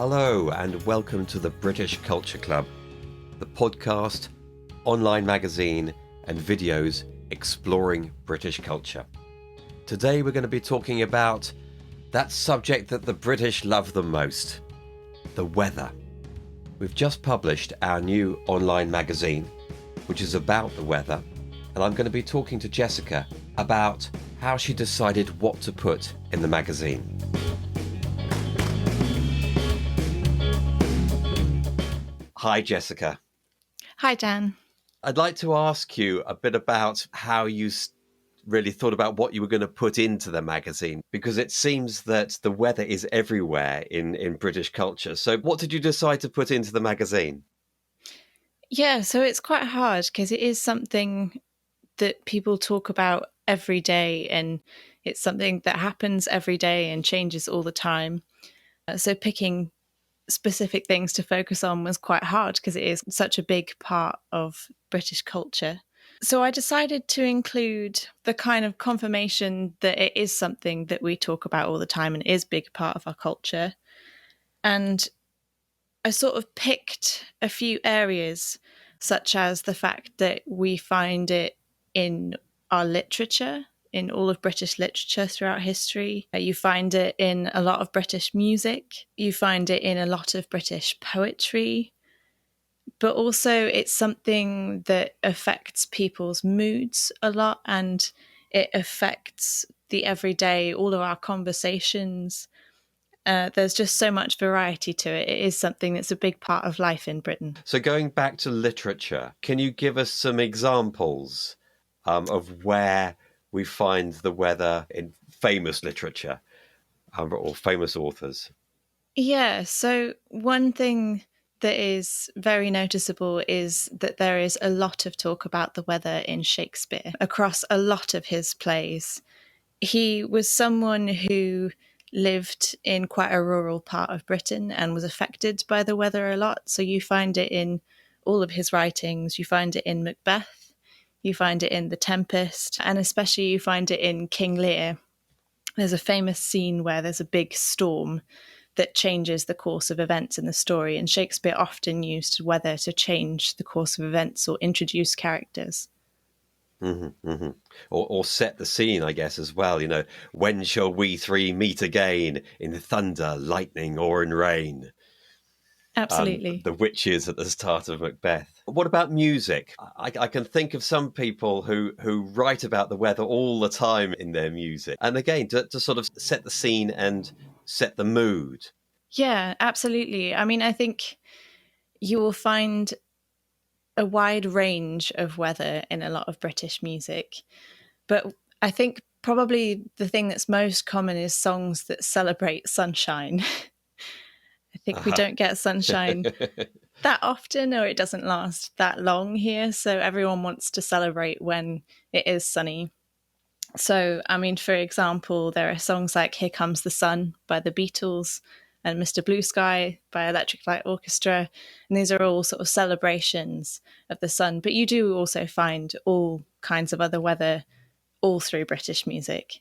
Hello and welcome to the British Culture Club, the podcast, online magazine and videos exploring British culture. Today we're going to be talking about that subject that the British love the most, the weather. We've just published our new online magazine, which is about the weather, and I'm going to be talking to Jessica about how she decided what to put in the magazine. Hi, Jessica. Hi, Dan. I'd like to ask you a bit about how you really thought about what you were going to put into the magazine, because it seems that the weather is everywhere in British culture. So what did you decide to put into the magazine? Yeah, so it's quite hard because it is something that people talk about every day, and it's something that happens every day and changes all the time. So picking specific things to focus on was quite hard because it is such a big part of British culture. So I decided to include the kind of confirmation that it is something that we talk about all the time and is a big part of our culture. And I sort of picked a few areas, such as the fact that we find it in our literature, in all of British literature throughout history. You find it in a lot of British music. You find it in a lot of British poetry. But also, it's something that affects people's moods a lot, and it affects the everyday, all of our conversations. There's just so much variety to it. It is something that's a big part of life in Britain. So going back to literature, can you give us some examples of where we find the weather in famous literature or famous authors? Yeah, so one thing that is very noticeable is that there is a lot of talk about the weather in Shakespeare across a lot of his plays. He was someone who lived in quite a rural part of Britain and was affected by the weather a lot. So you find it in all of his writings. You find it in Macbeth, you find it in The Tempest, and especially you find it in King Lear. There's a famous scene where there's a big storm that changes the course of events in the story, and Shakespeare often used weather to change the course of events or introduce characters. Mm-hmm, mm-hmm. Or set the scene, I guess, as well. You know, when shall we three meet again in thunder, lightning, or in rain? Absolutely. The witches at the start of Macbeth. What about music? I can think of some people who write about the weather all the time in their music. And again, to sort of set the scene and set the mood. Yeah, absolutely. I mean, I think you will find a wide range of weather in a lot of British music. But I think probably the thing that's most common is songs that celebrate sunshine. I think we Uh-huh. don't get sunshine that often, or it doesn't last that long here. So everyone wants to celebrate when it is sunny. So, I mean, for example, there are songs like Here Comes the Sun by the Beatles and Mr. Blue Sky by Electric Light Orchestra. And these are all sort of celebrations of the sun. But you do also find all kinds of other weather all through British music.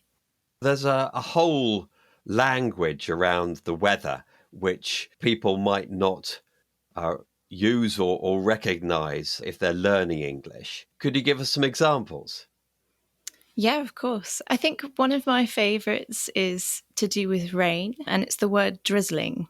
There's a whole language around the weather which people might not use or recognize if they're learning English. Could you give us some examples? Yeah, of course. I think one of my favourites is to do with rain, and it's the word drizzling,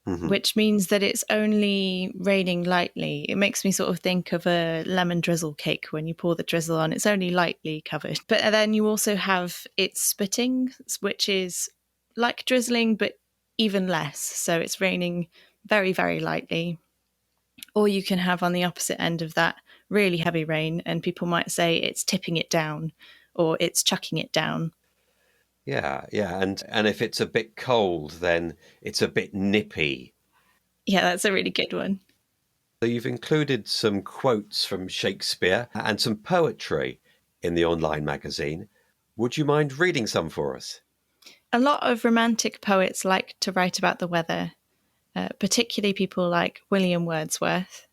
Mm-hmm. which means that it's only raining lightly. It makes me sort of think of a lemon drizzle cake when you pour the drizzle on. It's only lightly covered. But then you also have it's spitting, which is like drizzling, but even less. So it's raining very, very lightly. Or you can have on the opposite end of that really heavy rain, and people might say it's tipping it down or it's chucking it down. Yeah, yeah, and if it's a bit cold, then it's a bit nippy. Yeah, that's a really good one. So you've included some quotes from Shakespeare and some poetry in the online magazine. Would you mind reading some for us? A lot of romantic poets like to write about the weather, particularly people like William Wordsworth.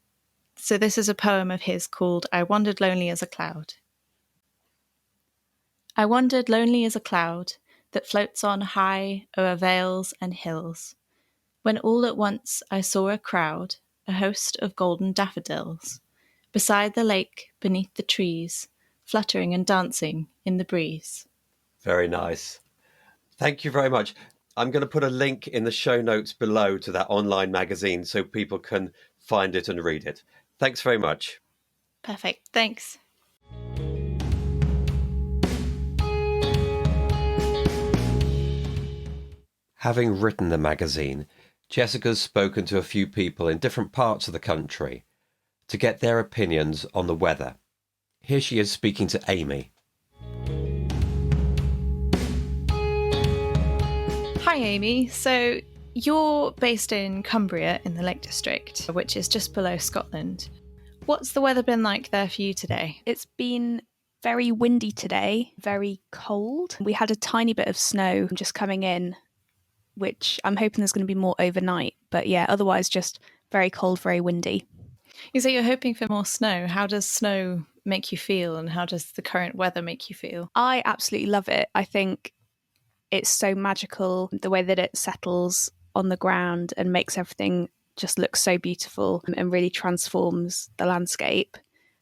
So this is a poem of his called I Wandered Lonely as a Cloud. I wandered lonely as a cloud that floats on high o'er vales and hills. when all at once I saw a crowd, a host of golden daffodils, beside the lake, beneath the trees, fluttering and dancing in the breeze. Very nice. Thank you very much. I'm going to put a link in the show notes below to that online magazine so people can find it and read it. Thanks very much. Perfect. Thanks. Having written the magazine, Jessica's spoken to a few people in different parts of the country to get their opinions on the weather. Here she is speaking to Amy. Hi, Amy. So you're based in Cumbria in the Lake District, which is just below Scotland. What's the weather been like there for you today? It's been very windy today, very cold. We had a tiny bit of snow just coming in, which I'm hoping there's going to be more overnight. But yeah, otherwise just very cold, very windy. You say you're hoping for more snow. How does snow make you feel, and how does the current weather make you feel? I absolutely love it. I think it's so magical, the way that it settles on the ground and makes everything just look so beautiful and really transforms the landscape.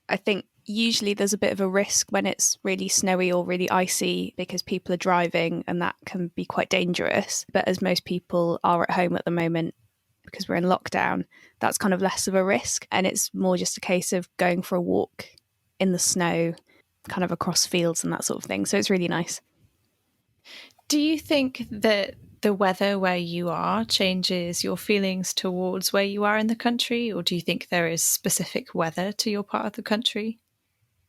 I think usually there's a bit of a risk when it's really snowy or really icy because people are driving and that can be quite dangerous. But as most people are at home at the moment because we're in lockdown, that's kind of less of a risk. And it's more just a case of going for a walk in the snow, kind of across fields and that sort of thing. So it's really nice. Do you think that the weather where you are changes your feelings towards where you are in the country, or do you think there is specific weather to your part of the country?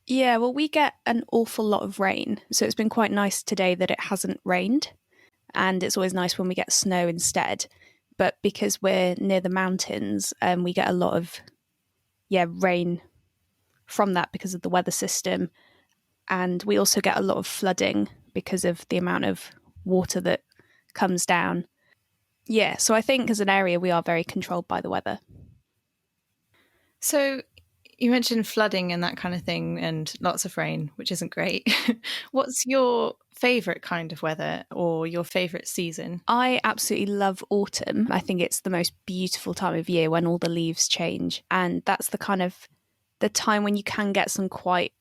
Yeah, well, we get an awful lot of rain. So it's been quite nice today that it hasn't rained. And it's always nice when we get snow instead. But because we're near the mountains, we get a lot of rain from that because of the weather system. And we also get a lot of flooding because of the amount of water that comes down. Yeah, so I think as an area we are very controlled by the weather. So you mentioned flooding and that kind of thing and lots of rain, which isn't great. What's your favourite kind of weather or your favourite season? I absolutely love autumn. I think it's the most beautiful time of year when all the leaves change. And that's the time when you can get some quite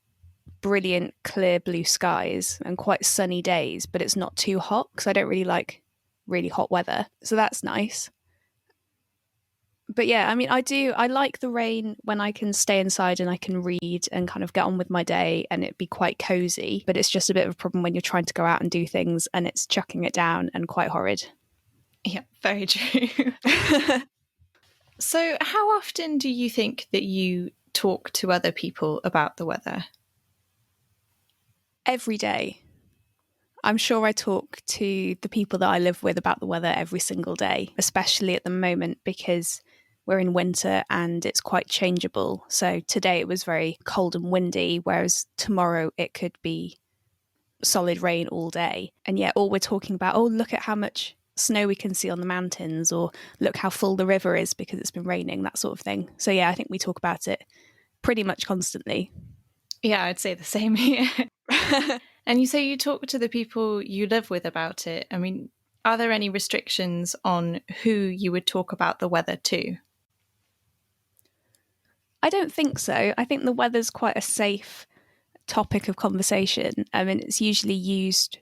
brilliant clear blue skies and quite sunny days, but it's not too hot because I don't really like really hot weather. So that's nice. But yeah, I mean, I like the rain when I can stay inside and I can read and kind of get on with my day and it'd be quite cozy. But it's just a bit of a problem when you're trying to go out and do things and it's chucking it down and quite horrid. Yeah, very true. So how often do you think that you talk to other people about the weather? Every day. I'm sure I talk to the people that I live with about the weather every single day, especially at the moment because we're in winter and it's quite changeable. So today it was very cold and windy, whereas tomorrow it could be solid rain all day. And yet all we're talking about, oh, look at how much snow we can see on the mountains, or look how full the river is because it's been raining, that sort of thing. So yeah, I think we talk about it pretty much constantly. Yeah, I'd say the same here. And you say you talk to the people you live with about it. I mean, are there any restrictions on who you would talk about the weather to? I don't think so. I think the weather's quite a safe topic of conversation. I mean, it's usually used,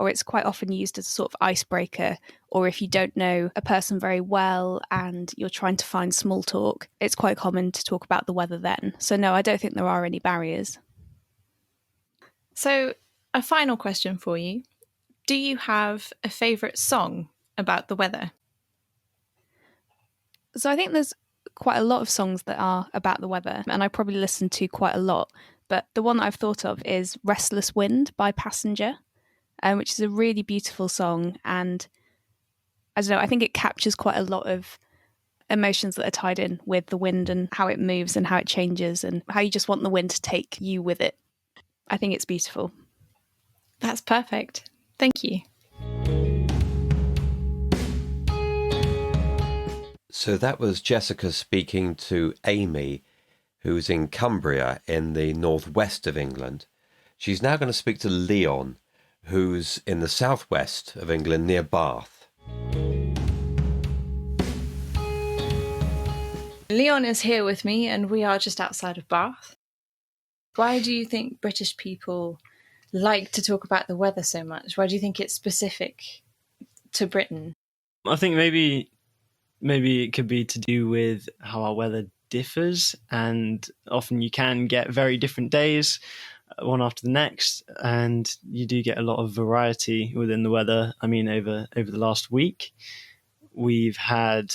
or it's quite often used as a sort of icebreaker, or if you don't know a person very well and you're trying to find small talk, it's quite common to talk about the weather then. So no, I don't think there are any barriers. So, a final question for you. Do you have a favourite song about the weather? So I think there's quite a lot of songs that are about the weather, and I probably listen to quite a lot. But the one that I've thought of is Restless Wind by Passenger, which is a really beautiful song. And I don't know, I think it captures quite a lot of emotions that are tied in with the wind and how it moves and how it changes and how you just want the wind to take you with it. I think it's beautiful. That's perfect. Thank you. So that was Jessica speaking to Amy, who's in Cumbria in the northwest of England. She's now going to speak to Leon, who's in the southwest of England near Bath. Leon is here with me, and we are just outside of Bath. Why do you think British people like to talk about the weather so much? Why do you think it's specific to Britain? I think maybe it could be to do with how our weather differs, and often you can get very different days, one after the next, and you do get a lot of variety within the weather. I mean, over the last week, we've had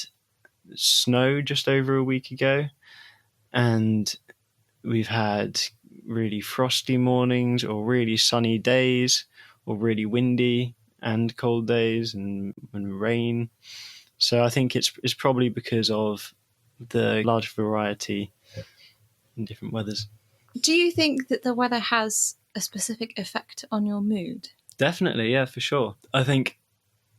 snow just over a week ago, and we've had really frosty mornings, or really sunny days, or really windy and cold days, and rain. So I think it's probably because of the large variety in different weathers. Do you think that the weather has a specific effect on your mood? Definitely, yeah, for sure. I think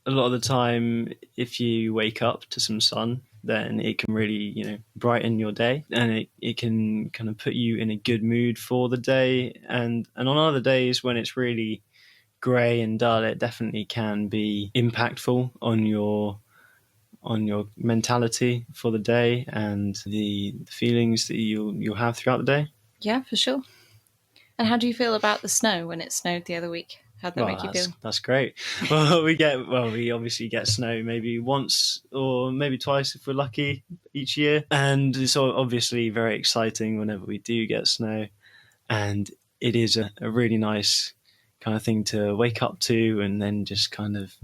a lot of the time, if you wake up to some sun, then it can really, brighten your day, and it can kind of put you in a good mood for the day. And on other days when it's really grey and dull, it definitely can be impactful on your mentality for the day and the feelings that you'll have throughout the day. Yeah, for sure. And how do you feel about the snow when it snowed the other week? How'd that make you feel? That's great. Well, we obviously get snow maybe once or maybe twice if we're lucky each year. And it's obviously very exciting whenever we do get snow. And it is a really nice kind of thing to wake up to, and then just kind of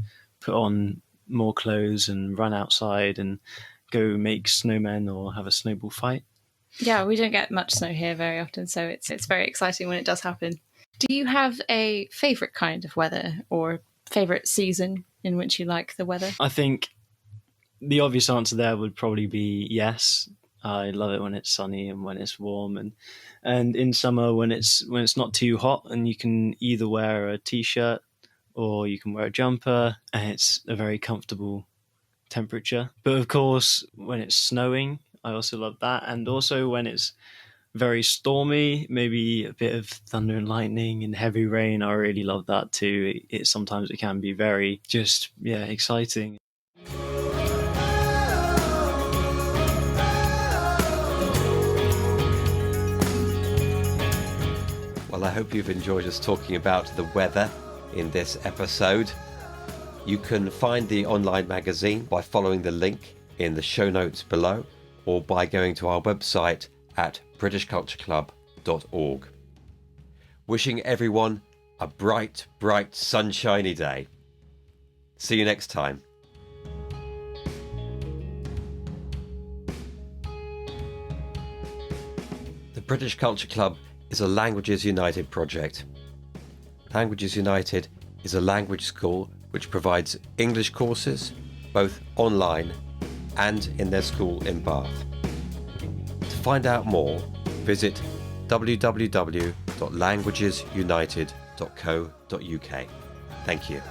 put on more clothes and run outside and go make snowmen or have a snowball fight. Yeah, we don't get much snow here very often, so it's very exciting when it does happen. Do you have a favourite kind of weather or favourite season in which you like the weather? I think the obvious answer there would probably be yes. I love it when it's sunny and when it's warm, and in summer when it's not too hot, and you can either wear a t-shirt or you can wear a jumper, and it's a very comfortable temperature. But of course, when it's snowing, I also love that. And also when it's very stormy, maybe a bit of thunder and lightning and heavy rain, I really love that too. Sometimes it can be very exciting. Well, I hope you've enjoyed us talking about the weather in this episode. You can find the online magazine by following the link in the show notes below, or by going to our website at britishcultureclub.org. Wishing everyone a bright, sunshiny day. See you next time. The British Culture Club is a Languages United project. Languages United is a language school which provides English courses, both online and in their school in Bath. To find out more, visit www.languagesunited.co.uk. Thank you.